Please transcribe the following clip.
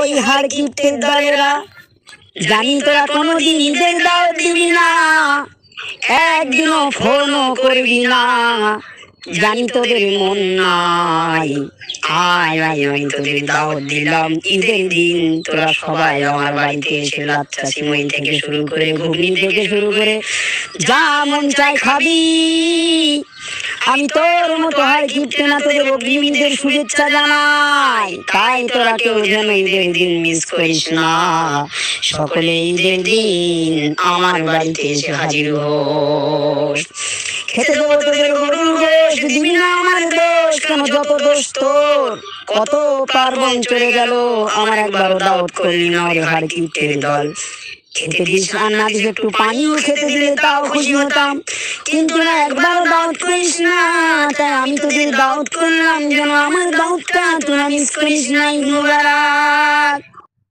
ওই হাড় কিপ্টের দলেরা। জানি তোরা কোনোদিন ঈদের দাওয়াত দিবি না, একদিনও ফোনও করবি না। জানি তোদের মন নাই, আয় আয় আমি তোদের দাওয়াত দিলাম ঈদের দিন। তোরা সবাই আমার বাড়িতে এসে লাচ্ছা সিমই থেকে শুরু করে ঘুগনি থেকে শুরু করে যা মন চায় খাবি। আমি তোর মতো হাড় কিপ্টে না, তোদের অগ্রিম ঈদের শুভেচ্ছা জানাই। তাই তোরা কেউ যেন ঈদের দিন মিস করিস না। সকলে ঈদের দিন আমার বাড়িতে এসে হাজির হোস। খেতে দেবো তোদের গরুর গোশ, দিবি না আমার দোষ, কেন যত দোষ তোর। কত পার্বণ চলে গেল, আমার একবারও দাওয়াত করলি না ওরে হাড় কিপ্টের দল। খেতে দিস আর না দিস একটু পানিও খেতে দিলে তাও খুশি হতাম, কিন্তু না একবারও দাওয়াত করিস না। তাই আমি তোদের দাওয়াত করলাম, যেন আমার দাওয়াতটা তোরা মিস করিস না ঈদ মোবারক।